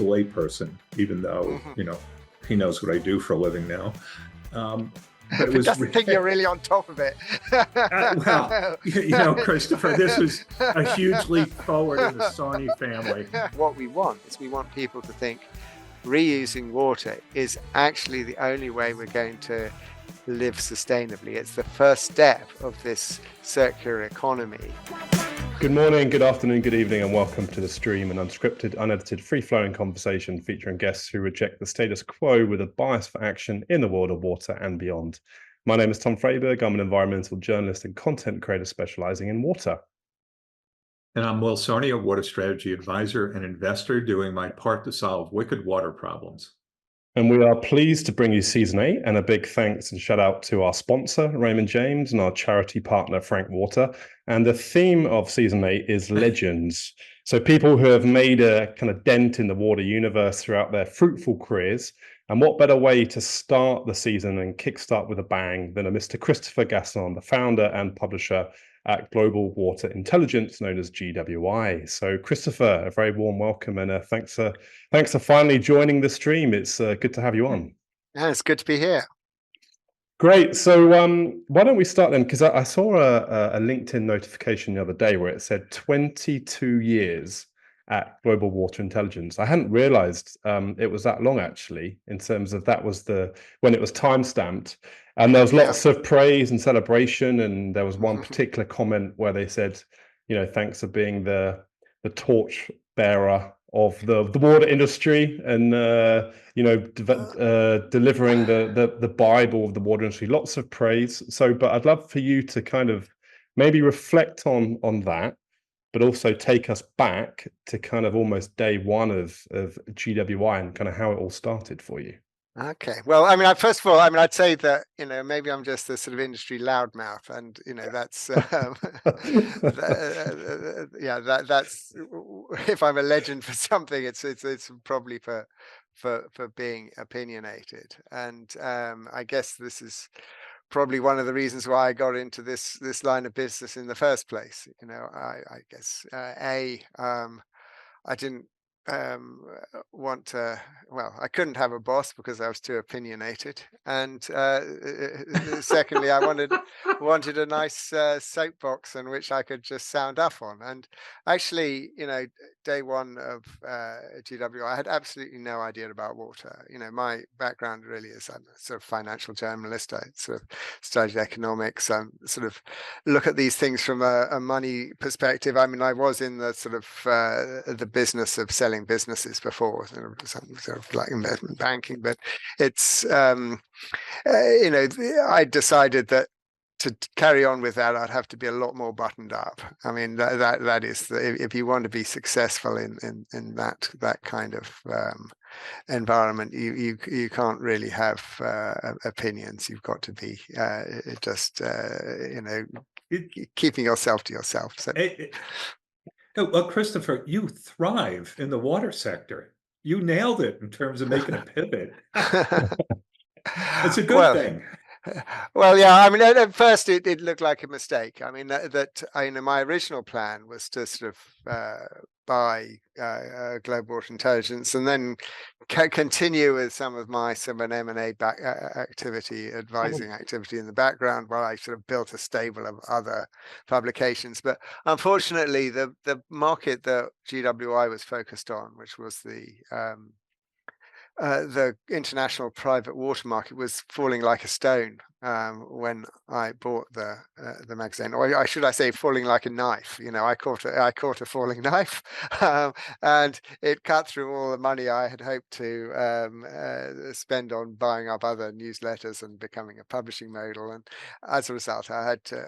a layperson, even though, he knows what I do for a living now. But it was doesn't think you're really on top of it. Well, Christopher, this was a huge leap forward in the Sarni family. What we want is we want people to think reusing water is actually the only way we're going to live sustainably. It's the first step of this circular economy. Good morning, good afternoon, good evening, and welcome to The Stream, an unscripted, unedited, free-flowing conversation featuring guests who reject the status quo with a bias for action in the world of water and beyond. My name is Tom Freyberg. I'm an environmental journalist and content creator specializing in water. And I'm Will Sarni, a water strategy advisor and investor, doing my part to solve wicked water problems. And we are pleased to bring you season 8, and a big thanks and shout out to our sponsor, Raymond James, and our charity partner, Frank Water. And the theme of season 8 is legends. So people who have made a kind of dent in the water universe throughout their fruitful careers. And what better way to start the season and kickstart with a bang than a Mr. Christopher Gasson, the founder and publisher at Global Water Intelligence, known as GWI. So Christopher, a very warm welcome, and thanks for finally joining the stream. It's good to have you on. Yeah, it's good to be here. Great. So why don't we start then? Because I saw a LinkedIn notification the other day where it said 22 years at Global Water Intelligence. I hadn't realized it was that long, actually, in terms of that was when it was time-stamped. And there was lots of praise and celebration. And there was one particular comment where they said, thanks for being the torch bearer of the water industry and, delivering the Bible of the water industry. Lots of praise. But I'd love for you to kind of maybe reflect on that, but also take us back to kind of almost day one of GWI and kind of how it all started for you. Okay. Well, I mean, first of all, I'd say that, maybe I'm just a sort of industry loudmouth, and, that's, that's, if I'm a legend for something, it's probably for being opinionated. And I guess this is probably one of the reasons why I got into this line of business in the first place. I guess, I didn't want to, I couldn't have a boss because I was too opinionated, and secondly, I wanted a nice soapbox in which I could just sound off on. And actually, day one of GWI, I had absolutely no idea about water. My background really is, I'm a sort of financial journalist. I sort of studied economics. I sort of look at these things from a money perspective. I mean, I was in the sort of the business of selling businesses before, sort of like investment banking, but it's I decided that to carry on with that, I'd have to be a lot more buttoned up. I mean, that is if you want to be successful in that kind of environment, you can't really have opinions. You've got to be just keeping yourself to yourself. So. Well, Christopher, you thrive in the water sector. You nailed it in terms of making a pivot. It's a good thing. Well, yeah. I mean, at first it looked like a mistake. I mean, my original plan was to sort of buy Global Water Intelligence and then continue with some of my an M&A advising activity in the background while I sort of built a stable of other publications. But unfortunately, the market that GWI was focused on, which was the international private water market, was falling like a stone when I bought the magazine, or should I say, falling like a knife. I caught a falling knife, and it cut through all the money I had hoped to spend on buying up other newsletters and becoming a publishing modal. And as a result, I had to,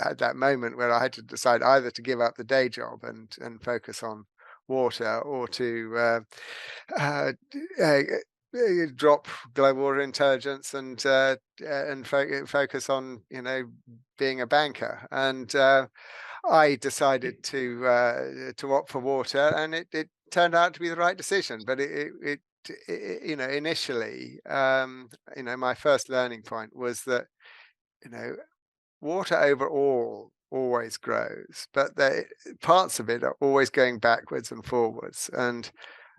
had that moment where I had to decide either to give up the day job and focus on water, or to drop Global Water Intelligence and focus on being a banker. And I decided to opt for water, and it turned out to be the right decision. But it initially, my first learning point was that water overall always grows, but the parts of it are always going backwards and forwards. And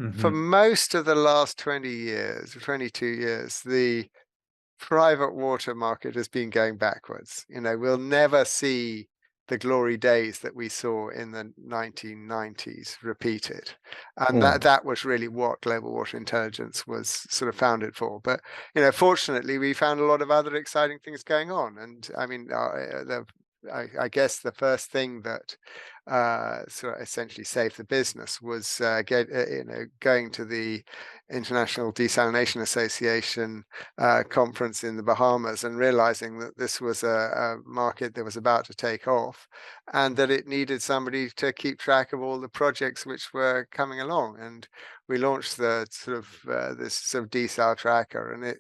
For Mhm. most of the last 20 years, 22 years, the private water market has been going backwards. We'll never see the glory days that we saw in the 1990s repeated. And that was really what global water intelligence was sort of founded for. But, fortunately, we found a lot of other exciting things going on. And I mean, I guess the first thing that sort of essentially saved the business was going to the International Desalination Association conference in the Bahamas and realizing that this was a market that was about to take off, and that it needed somebody to keep track of all the projects which were coming along. And we launched the sort of this sort of desal tracker, and it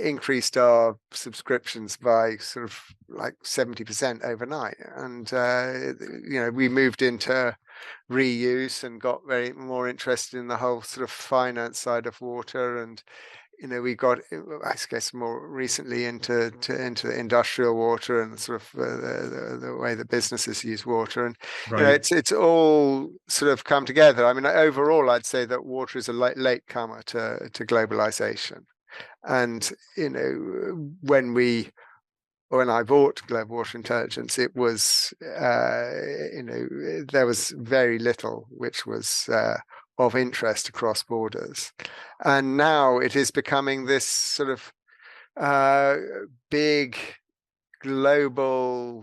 increased our subscriptions by sort of like 70% overnight. And we moved into reuse and got very more interested in the whole sort of finance side of water. And we got, I guess, more recently into industrial water and sort of the way that businesses use water. And Right. it's all sort of come together. I mean, overall, I'd say that water is a late comer to globalization. And when I bought Global Water Intelligence, it was there was very little which was of interest across borders, and now it is becoming this sort of big global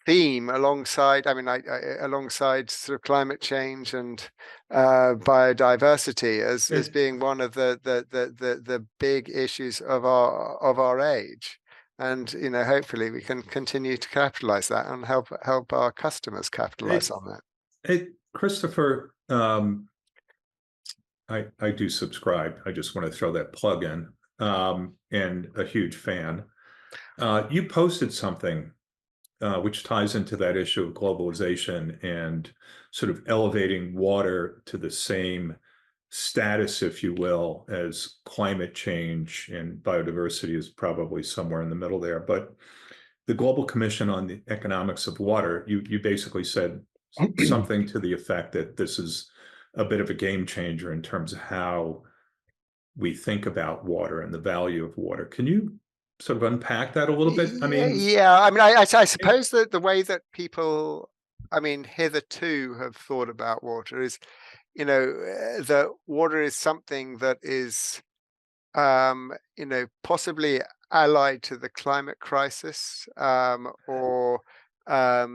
theme alongside, alongside sort of climate change and biodiversity as being one of the big issues of our age. And hopefully we can continue to capitalize that and help our customers capitalize on that. Christopher, I do subscribe. I just want to throw that plug in, and a huge fan. You posted something which ties into that issue of globalization and sort of elevating water to the same status, if you will, as climate change, and biodiversity is probably somewhere in the middle there. But the Global Commission on the Economics of Water, you basically said something to the effect that this is a bit of a game changer in terms of how we think about water and the value of water. Can you sort of unpack that a little bit? I mean, yeah, I mean, I suppose that the way that people, hitherto have thought about water is, that water is something that is, possibly allied to the climate crisis, or, a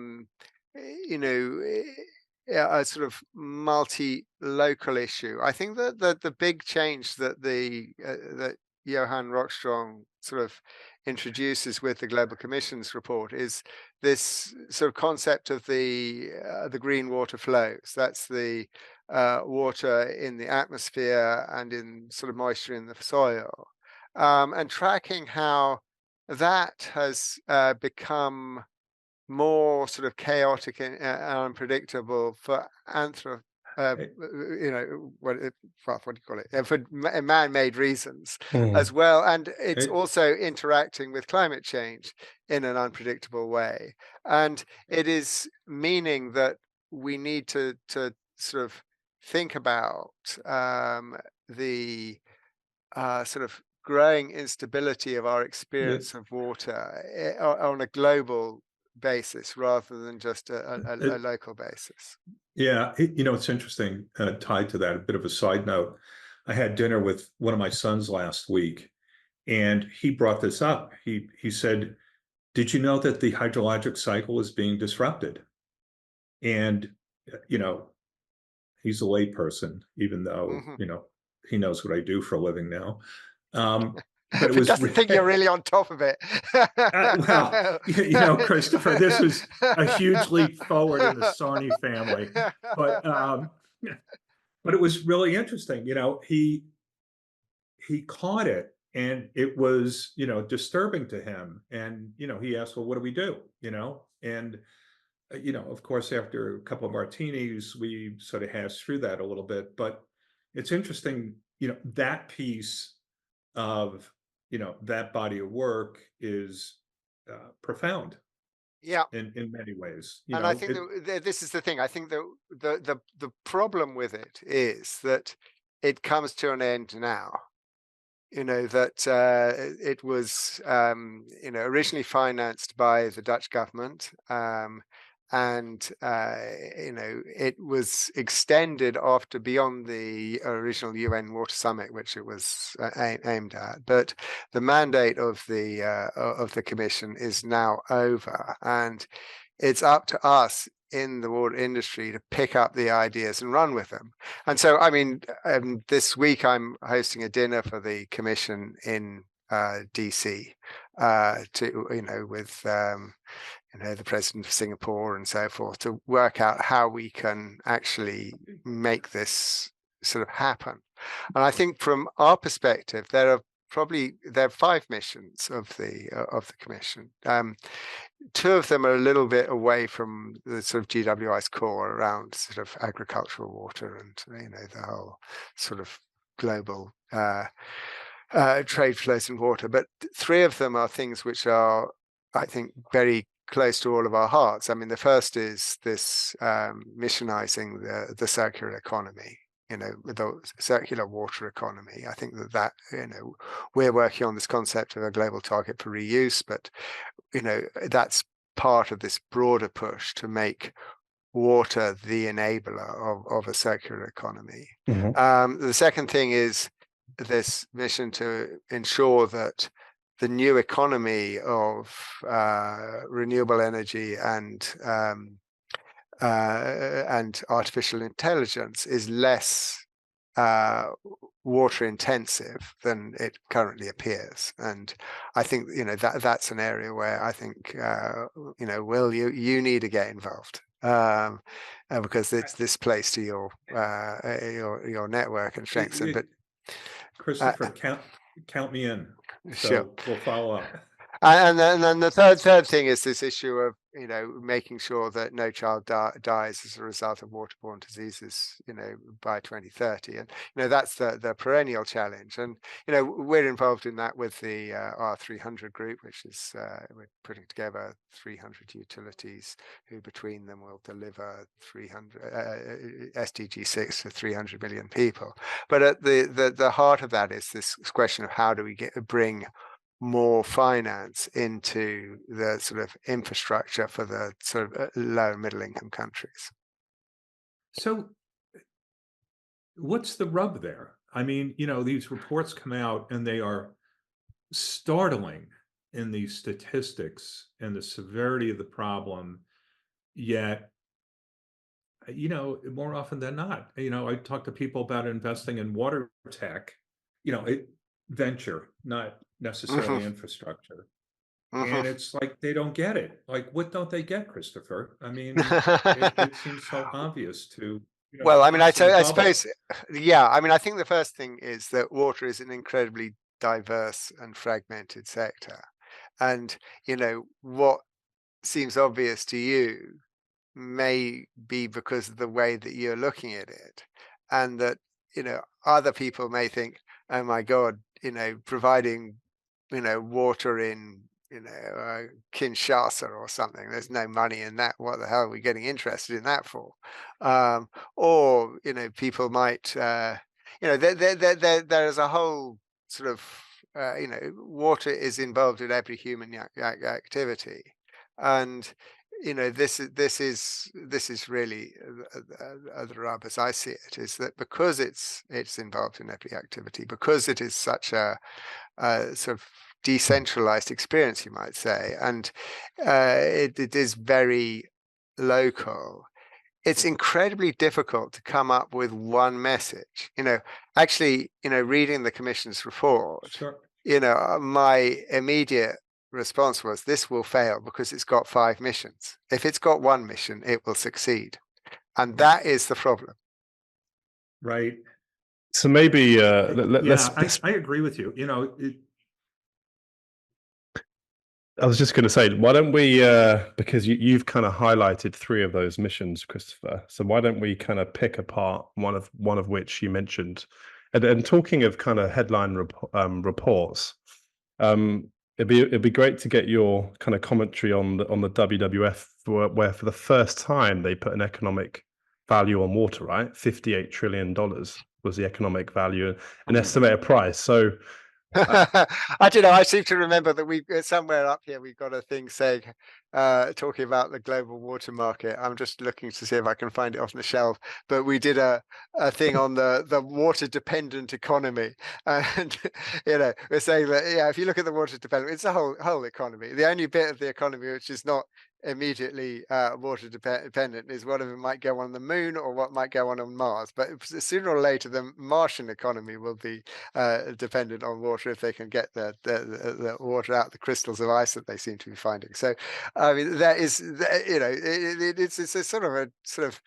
sort of multi-local issue. I think that the big change that that Johan Rockström sort of introduces with the Global Commission's report is this sort of concept of the green water flows. That's the water in the atmosphere and in sort of moisture in the soil, and tracking how that has become more sort of chaotic and unpredictable for what do you call it? For man-made reasons as well, and it's also interacting with climate change in an unpredictable way. And it is meaning that we need to sort of think about the sort of growing instability of our experience of water on a global basis rather than just a local basis. Yeah, it's interesting, tied to that, a bit of a side note. I had dinner with one of my sons last week, and he brought this up. He said, "Did you know that the hydrologic cycle is being disrupted?" And, he's a layperson, even though, he knows what I do for a living now. But it But was doesn't think you're really on top of it. well, Christopher, this was a huge leap forward in the Sarney family, but it was really interesting. He caught it, and it was disturbing to him, and he asked, "Well, what do we do?" And of course, after a couple of martinis, we sort of hashed through that a little bit. But it's interesting, that piece of that body of work is profound. Yeah. in many ways. And I think that this is the thing. I think that the problem with it is that it comes to an end now. That it was originally financed by the Dutch government, and it was extended after beyond the original UN Water Summit, which it was aimed at. But the mandate of the Commission is now over, and it's up to us in the water industry to pick up the ideas and run with them. And so, I mean, this week I'm hosting a dinner for the Commission in DC with the president of Singapore and so forth, to work out how we can actually make this sort of happen. And I think from our perspective, there are 5 missions of the Commission. 2 of them are a little bit away from the sort of GWI's core around sort of agricultural water and the whole sort of global trade flows in water. But 3 of them are things which are, I think, very close to all of our hearts. I mean, the first is this missionizing the circular economy. The circular water economy. I think that we're working on this concept of a global target for reuse, but that's part of this broader push to make water the enabler of a circular economy. The second thing is this mission to ensure that the new economy of renewable energy and artificial intelligence is less water intensive than it currently appears. And I think that's an area where I think Will, you need to get involved, because it's this plays to your network and strengths. But Christopher, count me in. So sure. We'll follow up. And then the third thing is this issue of making sure that no child dies as a result of waterborne diseases by 2030, and that's the perennial challenge. And we're involved in that with the R300 group, which is we're putting together 300 utilities who between them will deliver 300 SDG 6 to 300 million people. But at the heart of that is this question of how do we bring more finance into the sort of infrastructure for the sort of low and middle income countries. So what's the rub there? I mean, these reports come out and they are startling in the statistics and the severity of the problem, yet more often than not, I talk to people about investing in water tech, venture, not necessarily infrastructure. And it's like they don't get it. Like, what don't they get, Christopher? I mean, it seems so obvious to. Well, I mean, I suppose, yeah. I mean, I think the first thing is that water is an incredibly diverse and fragmented sector, and what seems obvious to you may be because of the way that you're looking at it, and that other people may think, oh my God, providing water in Kinshasa or something, there's no money in that, what the hell are we getting interested in that for? Or people might there's a whole sort of water is involved in every human activity, and this is really the rub as I see it, is that because it's involved in every activity, because it is such a sort of decentralized experience, you might say, and it is very local, it's incredibly difficult to come up with one message. Actually, reading the Commission's report, Sure. My immediate response was, this will fail because it's got 5 missions. If it's got 1 mission, it will succeed. And that is the problem. Right. So maybe let's. I agree with you. I was just going to say, why don't we, because you've kind of highlighted 3 of those missions, Christopher. So why don't we kind of pick apart one of which you mentioned? And talking of kind of headline reports, it'd be great to get your kind of commentary on the WWF, where for the first time they put an economic value on water, right? $58 trillion was the economic value, an estimated price. So I don't know. I seem to remember that we somewhere up here we've got a thing saying, talking about the global water market. I'm just looking to see if I can find it off the shelf. But we did a thing on the water dependent economy, and we're saying that if you look at the water dependent, it's a whole economy. The only bit of the economy which is not immediately water dependent is whatever might go on the moon or what might go on Mars. But sooner or later, the Martian economy will be dependent on water if they can get the water out the crystals of ice that they seem to be finding. So, I mean, that is, it's a sort of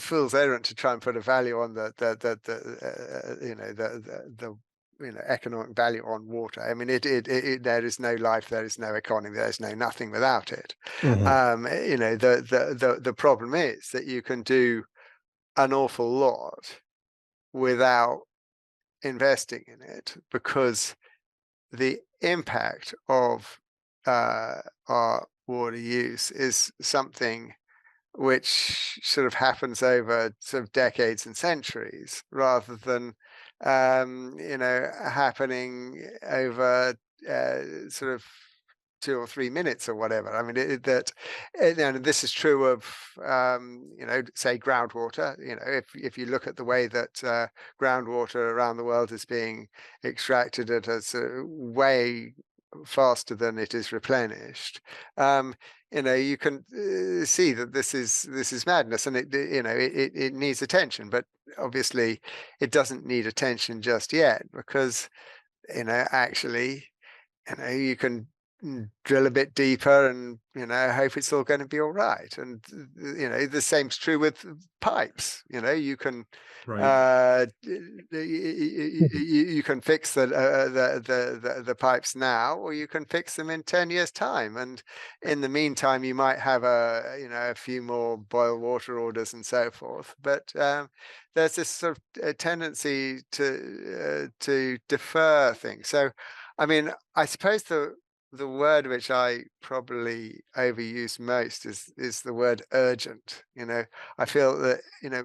fool's errand to try and put a value on the economic value on water. I mean, there is no life, there is no economy, there is no nothing without it. The problem is that you can do an awful lot without investing in it, because the impact of our water use is something which sort of happens over sort of decades and centuries, rather than happening over sort of 2 or 3 minutes or whatever. I mean, this is true of say groundwater. If you look at the way that groundwater around the world is being extracted at a way faster than it is replenished, you can see that this is madness, and it needs attention. But obviously, it doesn't need attention just yet, because actually, you can drill a bit deeper and hope it's all going to be all right. And the same's true with pipes. You can you can fix the pipes now, or you can fix them in 10 years time, and in the meantime you might have a few more boil water orders and so forth. But there's this sort of tendency to defer things. So I mean, I suppose the word which I probably overuse most is the word urgent. I feel that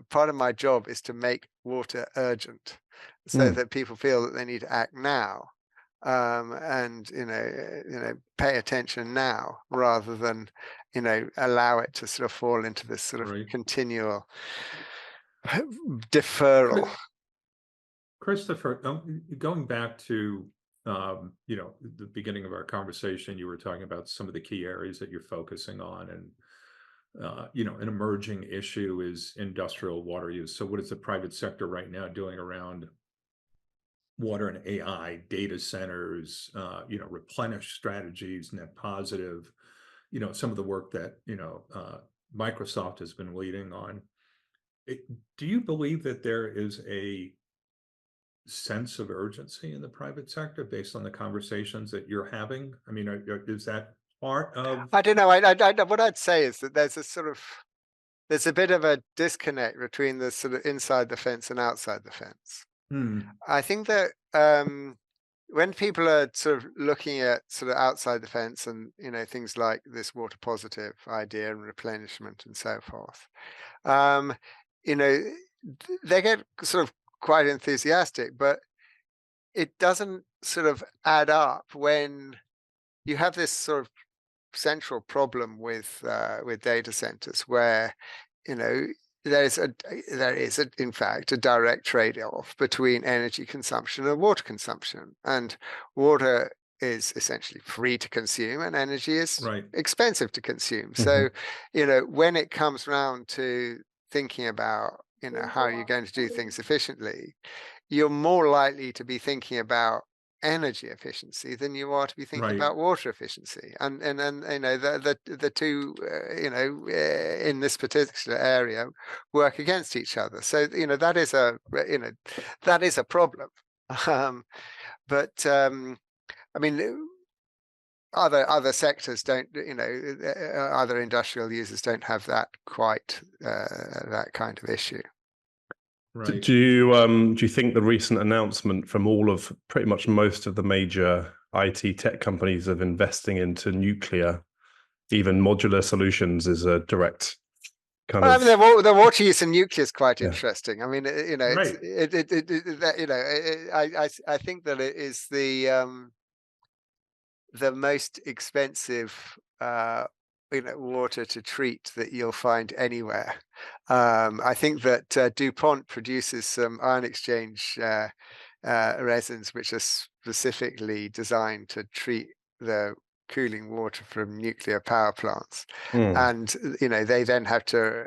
part of my job is to make water urgent, so that people feel that they need to act now, and pay attention now, rather than allow it to sort of fall into this sort of continual deferral. Christopher, going back to the beginning of our conversation, you were talking about some of the key areas that you're focusing on, and an emerging issue is industrial water use. So what is the private sector right now doing around water and AI, data centers, replenish strategies, net positive, some of the work that Microsoft has been leading on. Do you believe that there is a sense of urgency in the private sector based on the conversations that you're having? I mean, is that part of? I don't know. What I'd say is that there's a bit of a disconnect between the sort of inside the fence and outside the fence. I think that when people are sort of looking at sort of outside the fence, and things like this water positive idea and replenishment and so forth, they get sort of quite enthusiastic, but it doesn't sort of add up when you have this sort of central problem with data centers, where there is in fact a direct trade-off between energy consumption and water consumption, and water is essentially free to consume and energy is expensive to consume. So when it comes round to thinking about how you're going to do things efficiently, you're more likely to be thinking about energy efficiency than you are to be thinking about water efficiency, and the two in this particular area work against each other. So that is a problem. But I mean, other sectors don't, other industrial users don't have that quite that kind of issue. Do you think the recent announcement from pretty much most of the major IT tech companies of investing into nuclear, even modular solutions, is a direct kind Well, I of mean, the water use in nuclear is quite yeah. interesting. I mean, you know, Right. I think that it is the most expensive water to treat that you'll find anywhere. I think that DuPont produces some ion exchange resins which are specifically designed to treat the cooling water from nuclear power plants, and they then have to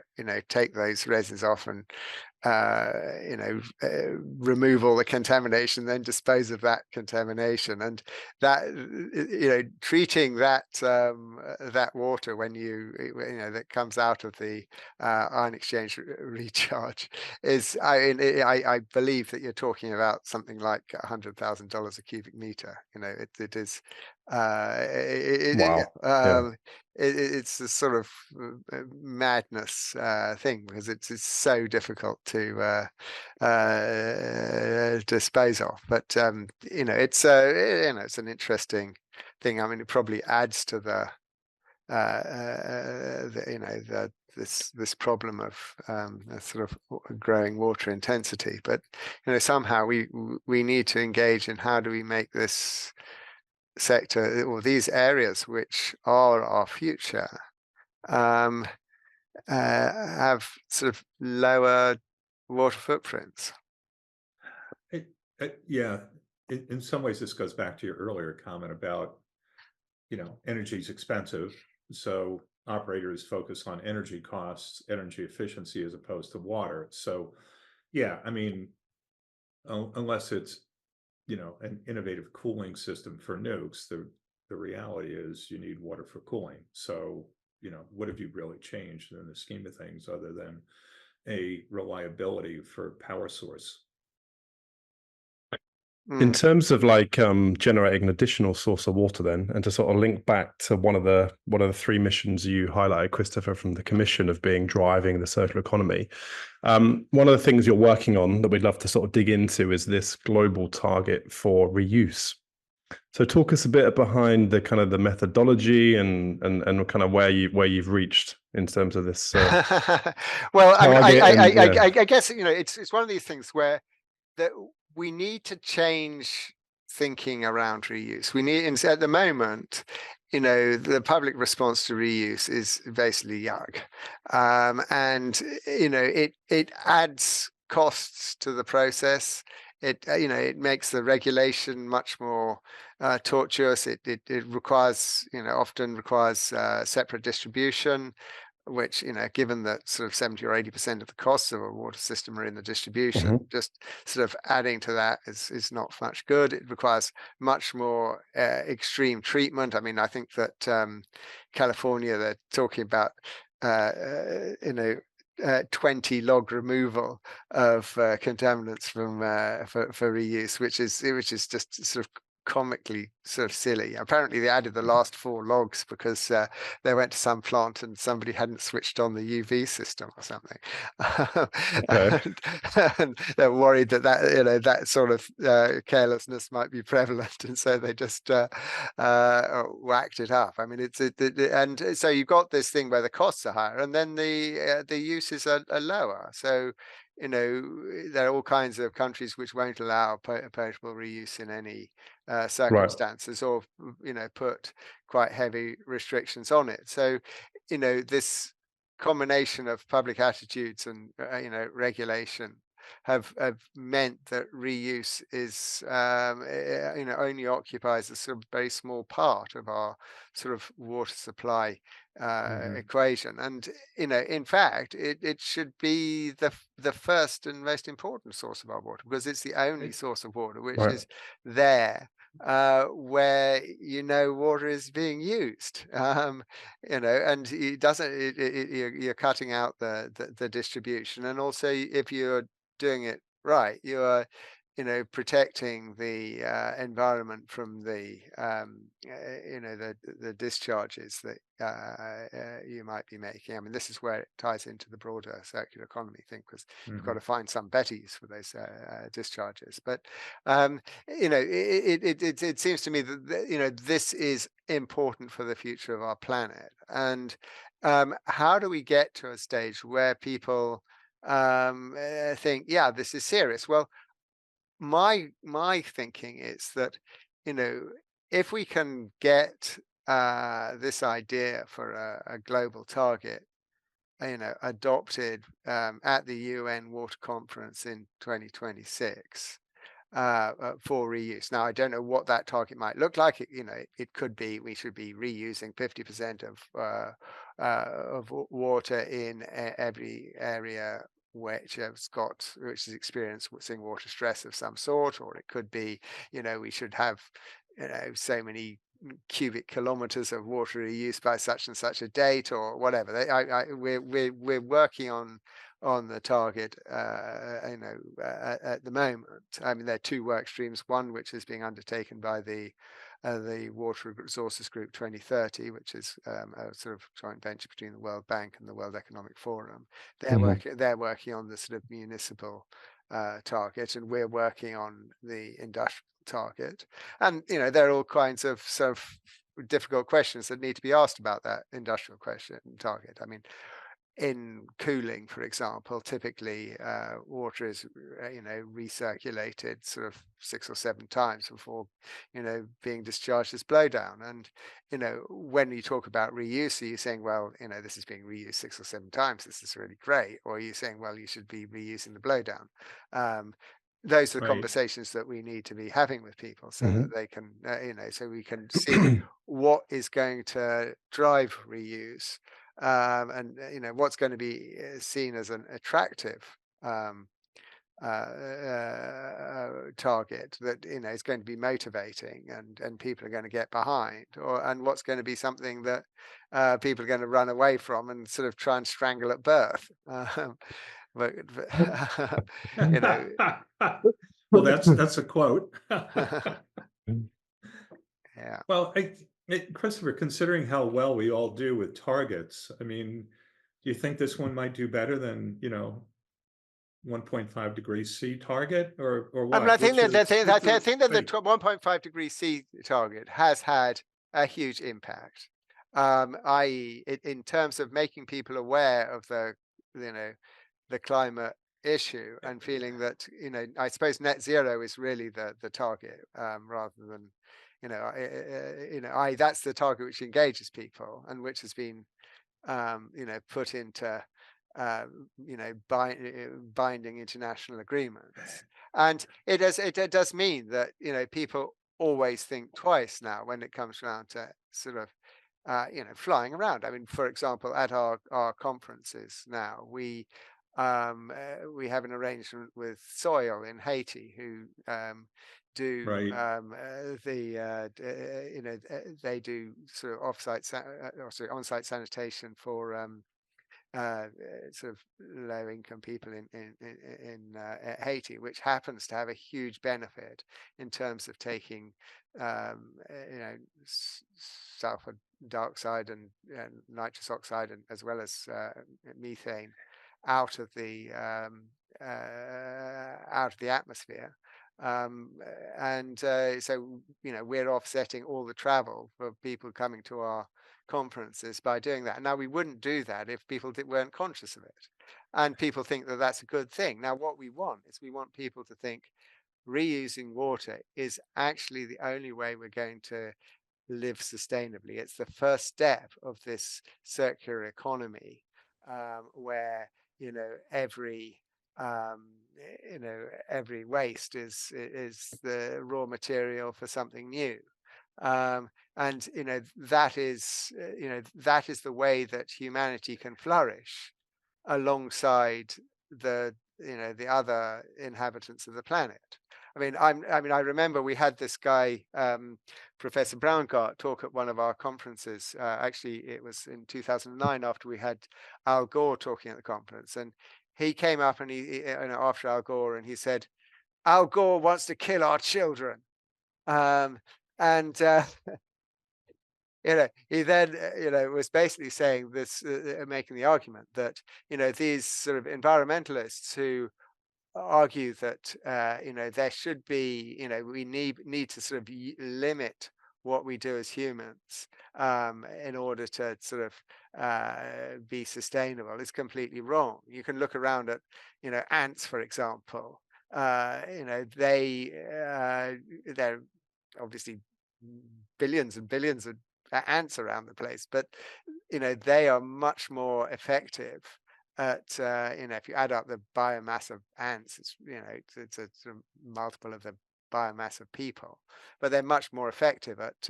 take those resins off and remove all the contamination, then dispose of that contamination, and that treating that that water when that comes out of the ion exchange recharge is I believe that you're talking about something like $100,000 a cubic meter. It is Wow. Yeah. it's a sort of madness thing, because it's so difficult to dispose of. But it's it's an interesting thing. I mean, it probably adds to this problem of a sort of growing water intensity. But somehow we need to engage in how do we make this sector, or these areas which are our future, have sort of lower water footprints. Yeah, in some ways, this goes back to your earlier comment about, energy is expensive. So operators focus on energy costs, energy efficiency, as opposed to water. So, yeah, I mean, unless it's, an innovative cooling system for nukes, the reality is you need water for cooling. So, what have you really changed in the scheme of things other than a reliability for power source? In terms of generating an additional source of water, then, and to sort of link back to one of the three missions you highlighted, Christopher, from the commission of being driving the circular economy, one of the things you're working on that we'd love to sort of dig into is this global target for reuse. So talk us a bit behind the kind of the methodology and kind of where you've reached in terms of this. Well, I guess it's one of these things where that we need to change thinking around reuse. We need, and at the moment, the public response to reuse is basically yuck, and it adds costs to the process. It makes the regulation much more tortuous. It requires often requires separate distribution, which given that sort of 70 or 80% of the costs of a water system are in the distribution, just sort of adding to that is not much good. It requires much more extreme treatment. I mean, I think that California, they're talking about 20 log removal of contaminants from for reuse, which is just sort of comically sort of silly. Apparently they added the last 4 logs because they went to some plant and somebody hadn't switched on the UV system or something. And they're worried that that sort of carelessness might be prevalent, and so they just whacked it up. I mean, and so you've got this thing where the costs are higher and then the uses are lower. So there are all kinds of countries which won't allow potable reuse in any circumstances, or put quite heavy restrictions on it. So this combination of public attitudes and regulation have meant that reuse is only occupies a sort of very small part of our sort of water supply equation. And in fact it should be the first and most important source of our water, because it's the only source of water which is there where water is being used, and it doesn't you're cutting out the distribution, and also if you're doing it right, you're protecting the environment from the the discharges that you might be making. I mean, this is where it ties into the broader circular economy thing, because you've got to find some better use for those discharges. But it seems to me that this is important for the future of our planet. And how do we get to a stage where people think, yeah, this is serious? Well, my thinking is that, if we can get this idea for a global target, adopted at the UN Water Conference in 2026 for reuse. Now, I don't know what that target might look like. It could be we should be reusing 50% of water in every area which has experiencing water stress of some sort, or it could be, we should have, so many cubic kilometers of water reuse by such and such a date, or whatever. We're working on the target, at the moment. I mean, there are two work streams. One which is being undertaken by the Water Resources Group 2030, which is a sort of joint venture between the World Bank and the World Economic Forum. They're working on the sort of municipal target, and we're working on the industrial target. And there are all kinds of sort of difficult questions that need to be asked about that industrial target. I mean, in cooling, for example, typically water is recirculated sort of 6 or 7 times before being discharged as blowdown. And when you talk about reuse, are you saying, well, this is being reused 6 or 7 times, this is really great? Or are you saying, well, you should be reusing the blowdown? Those are the conversations that we need to be having with people, so that they can so we can see what is going to drive reuse, and what's going to be seen as an attractive target that is going to be motivating and people are going to get behind, and what's going to be something that people are going to run away from and sort of try and strangle at birth. But well, that's a quote. Yeah. Well, Christopher, considering how well we all do with targets, I mean, do you think this one might do better than 1.5 degrees C target, or what? I mean, I think that the 1.5 degrees C target has had a huge impact, i.e., in terms of making people aware of the climate issue, and feeling that I suppose net zero is really the target, rather than that's the target which engages people and which has been put into binding international agreements. And it does mean that people always think twice now when it comes around to sort of flying around. I mean, for example, at our conferences now, we have an arrangement with Soil in Haiti, who do they do sort of on-site sanitation for sort of low-income people in Haiti, which happens to have a huge benefit in terms of taking sulfur dioxide and nitrous oxide, and as well as methane out of the atmosphere. So we're offsetting all the travel for people coming to our conferences by doing that. Now, we wouldn't do that if people weren't conscious of it, and people think that that's a good thing. Now, what we want is people to think reusing water is actually the only way we're going to live sustainably. It's the first step of this circular economy, where every waste is the raw material for something new. And that is the way that humanity can flourish alongside the other inhabitants of the planet. I mean, I remember we had this guy, Professor Braungart, talk at one of our conferences. Actually, it was in 2009, after we had Al Gore talking at the conference, and he came up and after Al Gore, and he said, Al Gore wants to kill our children. And he then, was basically saying this, making the argument that, these sort of environmentalists who argue that, there should be, we need to sort of limit what we do as humans in order to sort of be sustainable is completely wrong. You can look around at, ants, for example. They're obviously billions and billions of ants around the place, but they are much more effective at if you add up the biomass of ants, it's a sort of multiple of the biomass of people, but they're much more effective at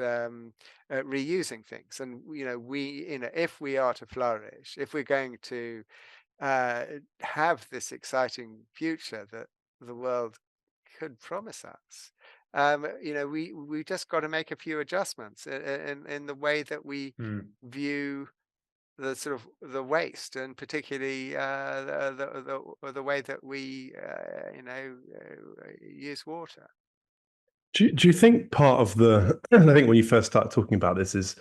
reusing things. And if we are to flourish, if we're going to have this exciting future that the world could promise us, we just got to make a few adjustments in the way that we view the sort of the waste, and particularly the way that we use water. Do you think part of the, I think when you first started talking about this is,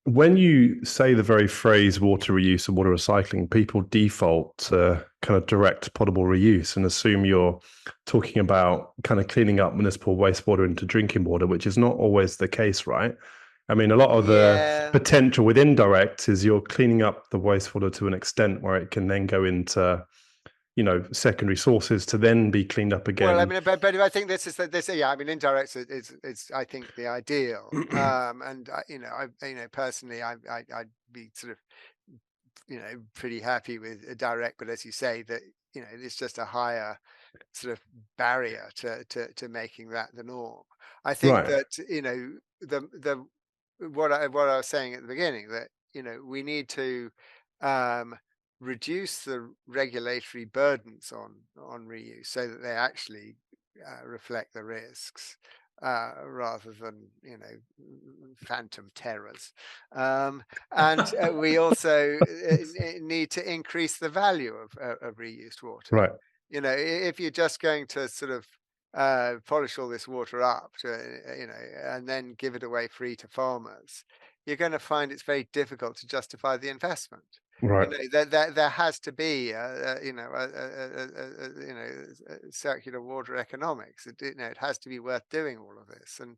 when you say the very phrase water reuse and water recycling, people default to kind of direct potable reuse and assume you're talking about kind of cleaning up municipal wastewater into drinking water, which is not always the case, right? I mean, a lot of the potential with indirect is you're cleaning up the wastewater to an extent where it can then go into, secondary sources to then be cleaned up again. Well, I mean, but I think this is yeah. I mean, indirect is I think the ideal. And personally, I'd be sort of pretty happy with a direct, but as you say, that it's just a higher sort of barrier to making that the norm. I think that what I was saying at the beginning, that we need to reduce the regulatory burdens on reuse so that they actually reflect the risks rather than phantom terrors, and we also need to increase the value of reused water. Right. If you're just going to sort of polish all this water up and then give it away free to farmers, you're going to find it's very difficult to justify the investment. Right. There has to be circular water economics. It has to be worth doing all of this. And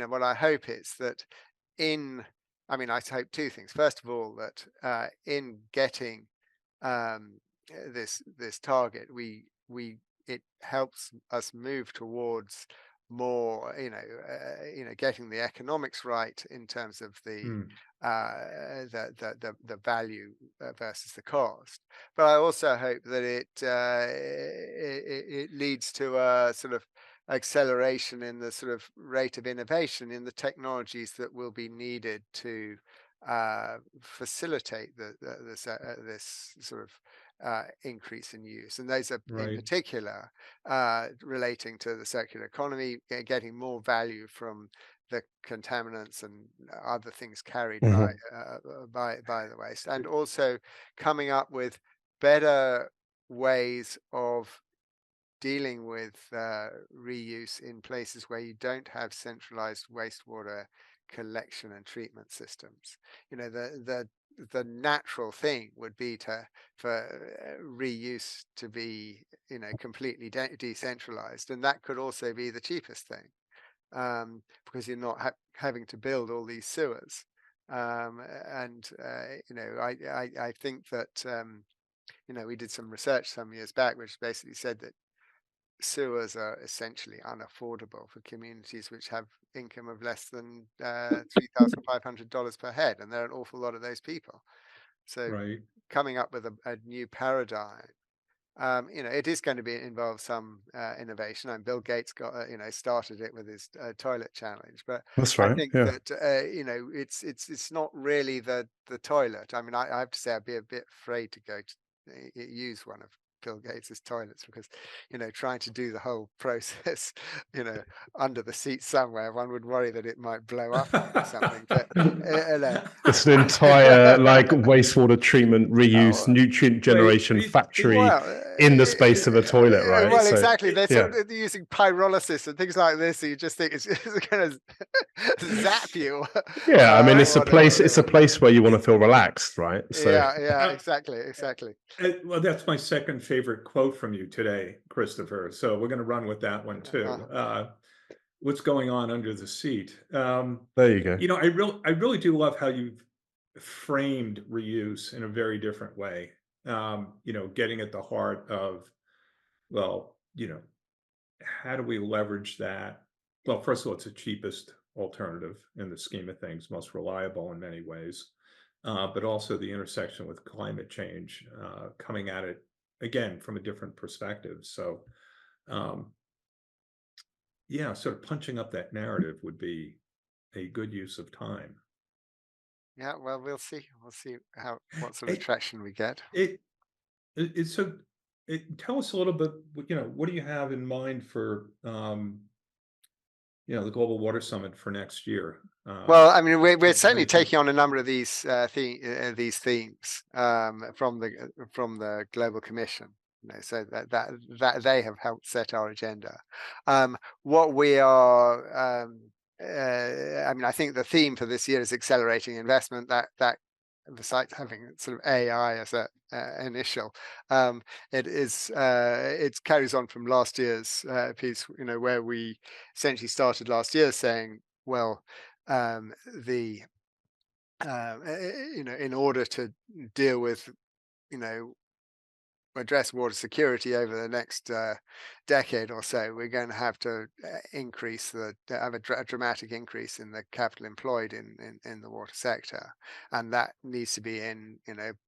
what I hope is that I hope two things. First of all, that in getting this target, it helps us move towards more, getting the economics right in terms of the value versus the cost. But I also hope that it leads to a sort of acceleration in the sort of rate of innovation in the technologies that will be needed to facilitate this sort of increase in use, and those are in particular relating to the circular economy, getting more value from the contaminants and other things carried by the waste, and also coming up with better ways of dealing with reuse in places where you don't have centralized wastewater collection and treatment systems. The natural thing would be for reuse to be completely decentralized, and that could also be the cheapest thing, because you're not having to build all these sewers. I think that we did some research some years back which basically said that sewers are essentially unaffordable for communities which have income of less than $3,500 per head, and there are an awful lot of those people. So coming up with a new paradigm, it is going to involve some innovation, and Bill Gates got started it with his toilet challenge. But that's right. I think that it's not really the toilet. I mean, I have to say I'd be a bit afraid to go to use one of Bill Gates's toilets, because trying to do the whole process under the seat somewhere, one would worry that it might blow up or something. But it's an entire wastewater treatment, reuse, nutrient generation factory. Well, in the space of a toilet, right? Well, So, exactly. They're yeah. sort of using pyrolysis and things like this. So you just think it's going to zap you. Yeah, I mean, it's a whatever, place. It's a whatever. place where you want to feel relaxed, right? So, Yeah, Uh, exactly. well, that's my second favorite quote from you today, Christopher. So we're going to run with that one too. What's going on under the seat? there you go. I really do love how you've framed reuse in a very different way. Getting at the heart of, well, how do we leverage that? Well, first of all, it's the cheapest alternative in the scheme of things, most reliable in many ways, but also the intersection with climate change, coming at it again from a different perspective. So, yeah, sort of punching up that narrative would be a good use of time. Yeah, well, we'll see. We'll see what sort of It, traction we get. it, it's so. Tell us a little bit. What do you have in mind for the Global Water Summit for next year? Well, I mean, we're How certainly you think? taking on a number of these themes from the Global Commission. So that they have helped set our agenda. What we are, I mean, I think the theme for this year is accelerating investment. That besides having sort of AI as a initial, it carries on from last year's piece. Where we essentially started last year saying, well, the in order to deal with address water security over the next decade or so, we're going to have to have a dramatic increase in the capital employed in the water sector, and that needs to be in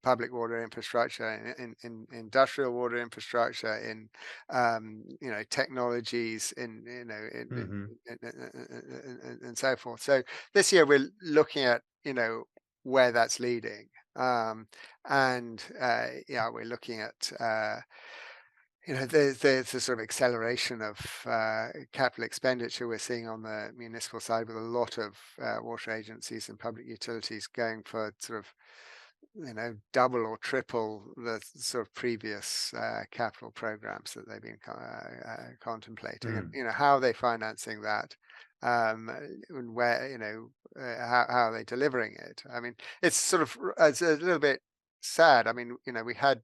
public water infrastructure, in industrial water infrastructure, in technologies, Mhm. and so forth. So this year we're looking at where that's leading. And yeah, we're looking at the sort of acceleration of capital expenditure we're seeing on the municipal side, with a lot of water agencies and public utilities going for sort of double or triple the sort of previous capital programs that they've been contemplating. And how are they financing that, and where how are they delivering it? I mean, it's a little bit sad. I mean, we had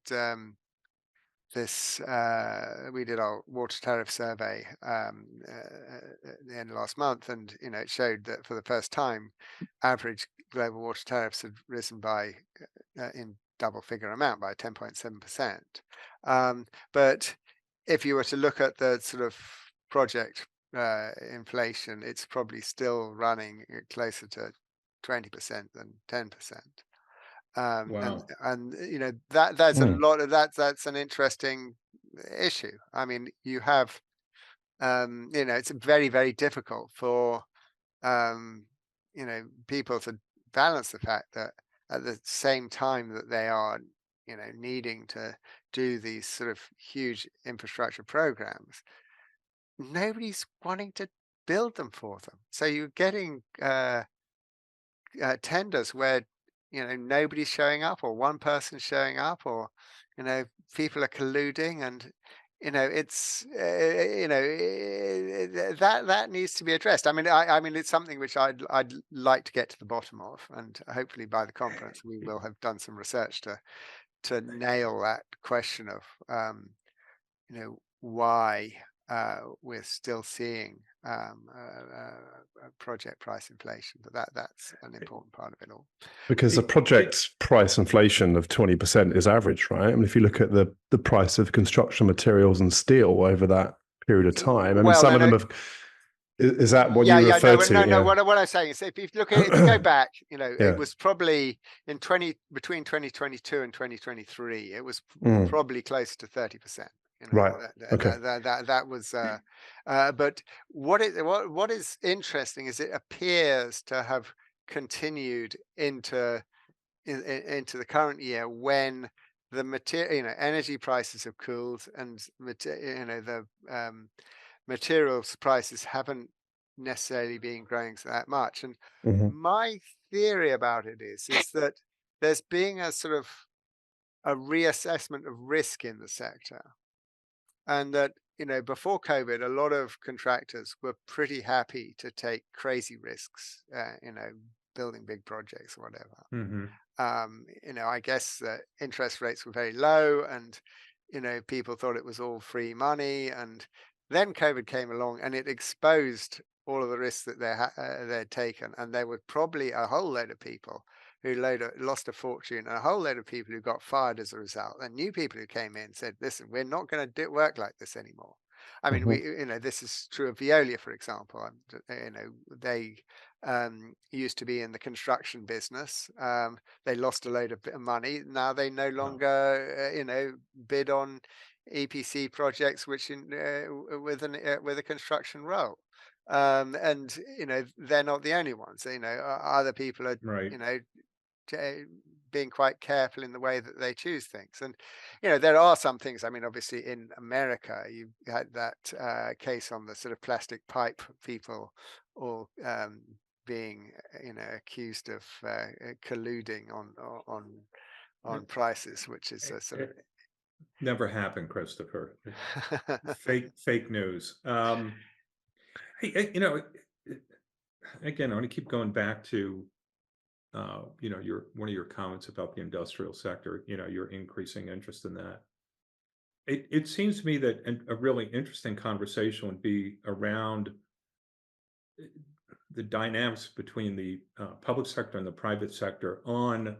we did our water tariff survey at the end of last month, and it showed that for the first time, average global water tariffs had risen by in double figure amount by 10.7%. But if you were to look at the sort of project inflation, it's probably still running closer to 20% than 10%. Wow. And that's a lot of that's an interesting issue. I mean, you have it's very, very difficult for people to balance the fact that at the same time that they are needing to do these sort of huge infrastructure programs, nobody's wanting to build them for them. So you're getting tenders where nobody's showing up, or one person's showing up, or people are colluding, and it's that needs to be addressed. I mean it's something which I'd like to get to the bottom of, and hopefully by the conference we will have done some research to nail that question of why we're still seeing project price inflation, but that's an important part of it all. Because the project price inflation of 20% is average, right? I mean, if you look at the price of construction materials and steel over that period of time, I mean, some of them have. Is that what you refer to? No. What I'm saying is, if you go back, it was probably between 2022 and 2023, it was probably close to 30%. Right. Okay. That was. But what is interesting is it appears to have continued into the current year, when the material, energy prices have cooled, and the materials prices haven't necessarily been growing that much. And my theory about it is that there's being a sort of a reassessment of risk in the sector, and that, before COVID, a lot of contractors were pretty happy to take crazy risks, building big projects or whatever. Hmm. I guess that interest rates were very low, and people thought it was all free money. And then COVID came along, and it exposed all of the risks that they'd taken, and there were probably a whole load of people who lost a fortune, and a whole load of people who got fired as a result, and new people who came in and said, "Listen, we're not going to work like this anymore." I mean, Mhm. this is true of Veolia, for example. They used to be in the construction business. They lost a load of money. Now they no longer, bid on EPC projects with a construction role. And they're not the only ones. Other people are, Right. you know, being quite careful in the way that they choose things. And there are some things. I mean, obviously in America, you had that case on the sort of plastic pipe people, all being accused of colluding on prices, which is a sort It never happened, Christopher. of Fake news. Hey, again, I want to keep going back to your one of your comments about the industrial sector. Your increasing interest in that. It seems to me that a really interesting conversation would be around the dynamics between the public sector and the private sector on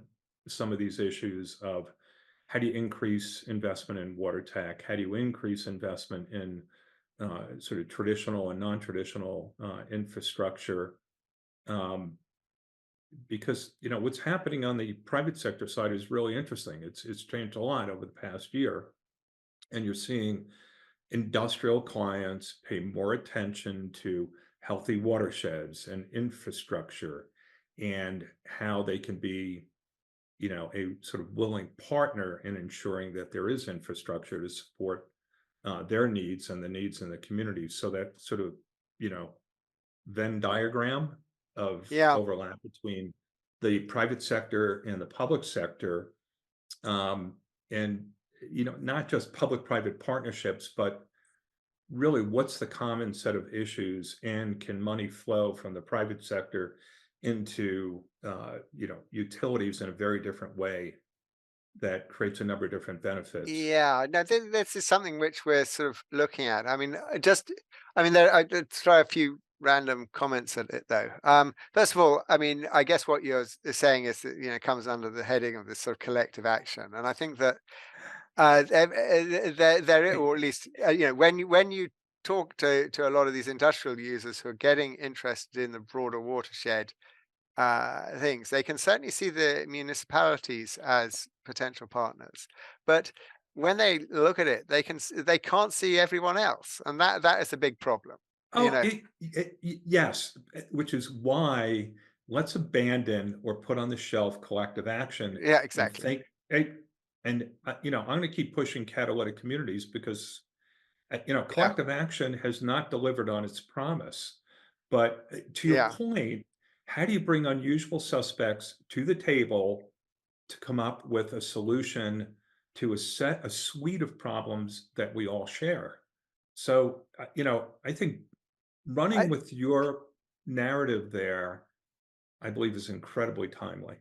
some of these issues of how do you increase investment in water tech? How do you increase investment in sort of traditional and non-traditional infrastructure? Um, because what's happening on the private sector side is really interesting. It's changed a lot over the past year, and you're seeing industrial clients pay more attention to healthy watersheds and infrastructure and how they can be a sort of willing partner in ensuring that there is infrastructure to support their needs and the needs in the community. So that sort of you know Venn diagram of yeah. overlap between the private sector and the public sector, um, and not just public-private partnerships, but really what's the common set of issues, and can money flow from the private sector into utilities in a very different way that creates a number of different benefits. Yeah, no, this is something which we're sort of looking at. I mean, I did throw a few random comments at it though. First of all, I mean, I guess what you're saying is that comes under the heading of this sort of collective action, and I think that or at least when you talk to a lot of these industrial users who are getting interested in the broader watershed things, they can certainly see the municipalities as potential partners, but when they look at it, they can't see everyone else, and that is a big problem. You Oh, know, yes, which is why let's abandon or put on the shelf collective action yeah, and exactly. think. I'm going to keep pushing catalytic communities because Yeah, collective action has not delivered on its promise. But to your yeah. point, how do you bring unusual suspects to the table to come up with a solution to a suite of problems that we all share? So, I think running I, with your narrative there, I believe, is incredibly timely.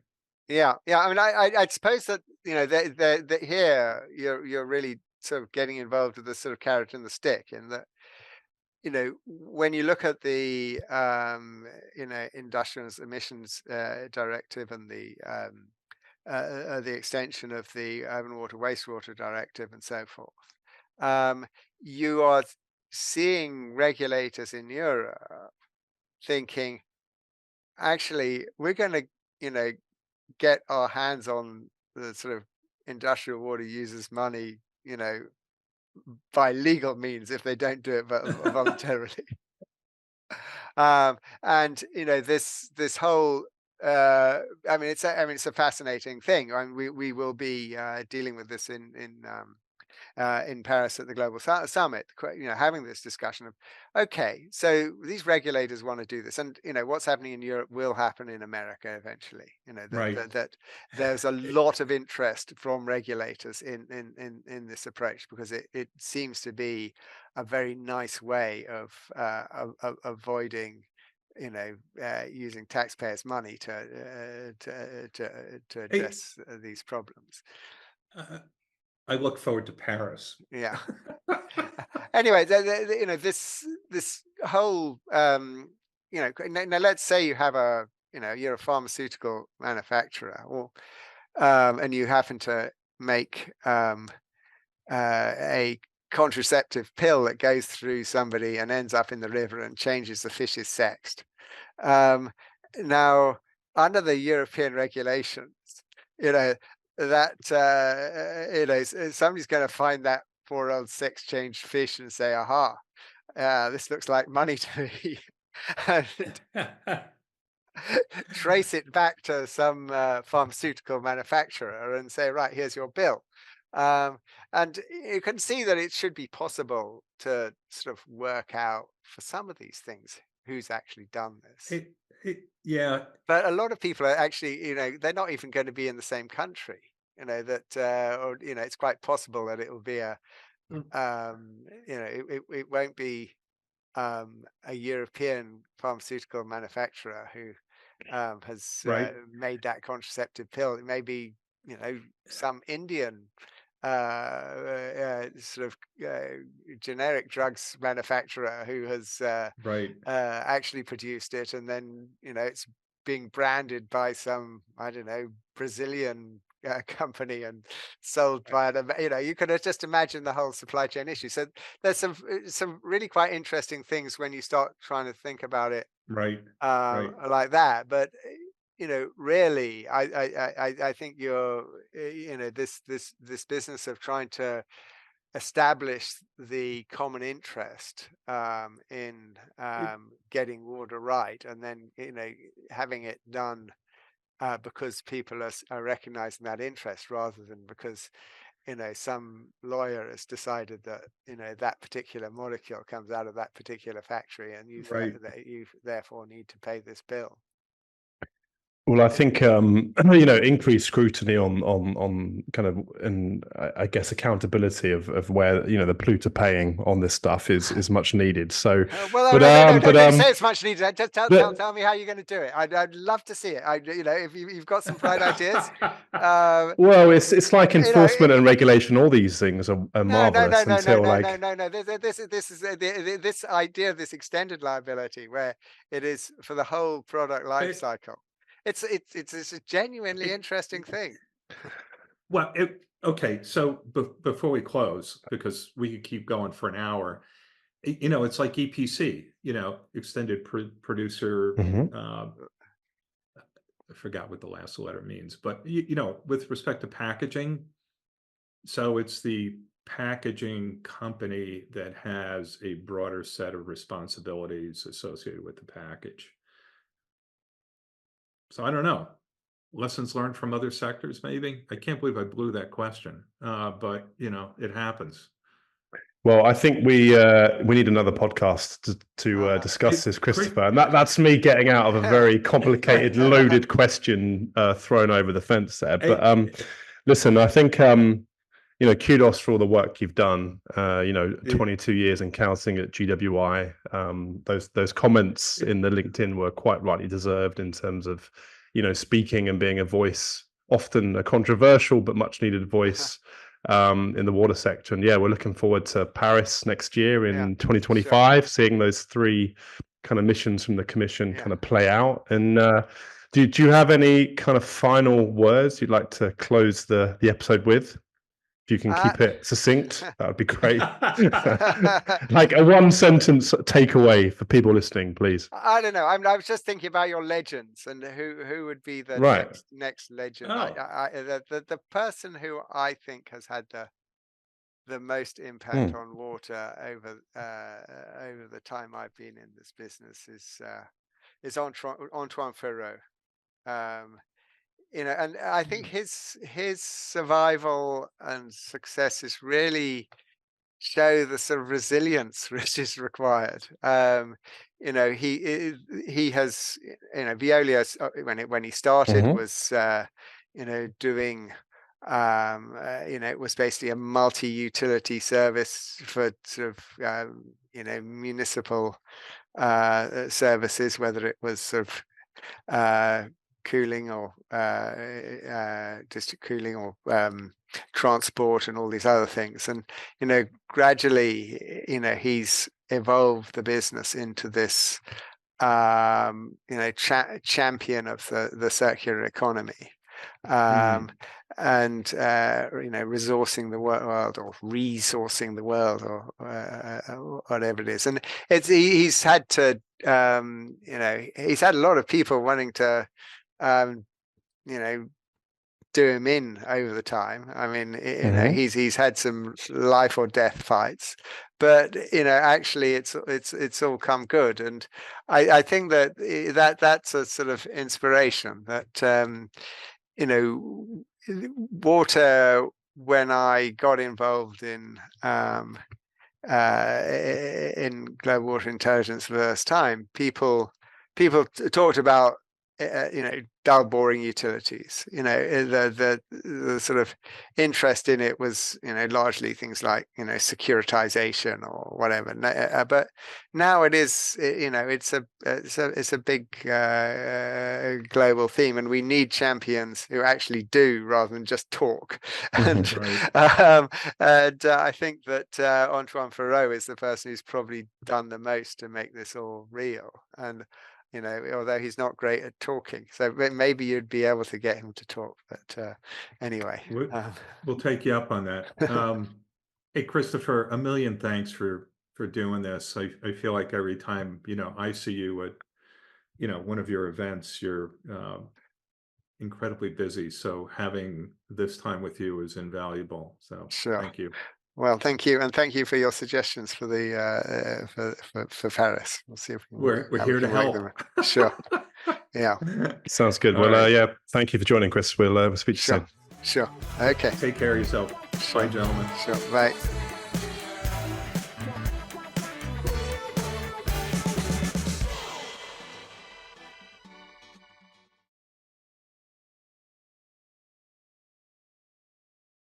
yeah, yeah. I mean, I suppose that that here you're really sort of getting involved with the sort of carrot and the stick, in that when you look at the industrial emissions directive, and the extension of the urban water wastewater directive and so forth, you are seeing regulators in Europe thinking, actually, we're going to get our hands on the sort of industrial water users' money, by legal means, if they don't do it voluntarily. And this whole I mean, it's a fascinating thing. I mean, we will be dealing with this in in Paris at the Global Summit, having this discussion of, okay, so these regulators want to do this, and what's happening in Europe will happen in America eventually. That there's a lot of interest from regulators in this approach, because it seems to be a very nice way of avoiding using taxpayers' money to address these problems. I look forward to Paris. Yeah. Anyway, this whole now let's say you have you're a pharmaceutical manufacturer, or and you happen to make a contraceptive pill that goes through somebody and ends up in the river and changes the fish's sex. Now, under the European regulations, that somebody's going to find that poor old sex changed fish and say, aha, this looks like money to me. And trace it back to some pharmaceutical manufacturer and say, right, here's your bill. And you can see that it should be possible to sort of work out for some of these things who's actually done this. Yeah. But a lot of people are actually, they're not even going to be in the same country. Or it's quite possible that it will be it won't be a European pharmaceutical manufacturer who has made that contraceptive pill. It may be, some Indian sort of generic drugs manufacturer who has actually produced it, and then it's being branded by some, I don't know, Brazilian company and sold by them. You can just imagine the whole supply chain issue. So there's some really quite interesting things when you start trying to think about it like that. But really, I think you're, this business of trying to establish the common interest in getting water right, and then having it done because people are recognizing that interest, rather than because some lawyer has decided that that particular molecule comes out of that particular factory, and you therefore need to pay this bill. Well, I think increased scrutiny on kind of, and I guess accountability of where the polluter paying on this stuff is much needed. So, don't say it's much needed. Just tell me how you're going to do it. I'd love to see it. If you've got some bright ideas. Well, it's like enforcement and regulation. All these things are marvelous until this idea of this extended liability, where it is for the whole product life cycle. It's a genuinely interesting thing. Well, okay. So before we close, because we could keep going for an hour, it's like EPC, extended producer. I forgot what the last letter means, but with respect to packaging, so it's the packaging company that has a broader set of responsibilities associated with the package. So I don't know. Lessons learned from other sectors, maybe? I can't believe I blew that question, but it happens. Well, I think we need another podcast to discuss this, Christopher. And that's me getting out of a very complicated, loaded question thrown over the fence there. But listen, I think kudos for all the work you've done. 22 years and counting at GWI. Those comments in the LinkedIn were quite rightly deserved in terms of speaking and being a voice, often a controversial but much needed voice in the water sector. And we're looking forward to Paris next year in 2025, seeing those 3 kind of missions from the Commission kind of play out. And do you have any kind of final words you'd like to close the episode with? If you can keep it succinct, that would be great. Like a 1-sentence takeaway for people listening, please. I don't know. I was just thinking about your legends and who would be the next legend. The person who I think has had the most impact on water over the time I've been in this business is Antoine Ferraud. and I think his survival and success is really show the sort of resilience which is required. He has, Veolia, when he started, was doing it was basically a multi-utility service for sort of municipal services, whether it was sort of cooling or district cooling or transport and all these other things. And gradually he's evolved the business into this champion of the circular economy, and resourcing the world, or resourcing the world, or whatever it is. And he's had to he's had a lot of people wanting to do him in over the time. I mean, he's had some life or death fights, but actually it's all come good. And I think that's a sort of inspiration that water, when I got involved in global water intelligence for the first time, people talked about dull, boring utilities. The sort of interest in it was largely things like securitization or whatever. But now it is it's a big global theme, and we need champions who actually do rather than just talk. And and I think that Antoine Ferraud is the person who's probably done the most to make this all real. And although he's not great at talking, so maybe you'd be able to get him to talk. But anyway, we'll take you up on that. Hey, Christopher, a million thanks for doing this. I feel like every time I see you at one of your events, you're incredibly busy. So having this time with you is invaluable. So thank you. Well, thank you, and thank you for your suggestions for the for Paris. We'll see if we're here to help. Sure. Yeah. Sounds good. All right. Thank you for joining, Chris. We'll speak to you soon. Sure. Okay. Take care of yourself. Bye, gentlemen. Sure. Bye.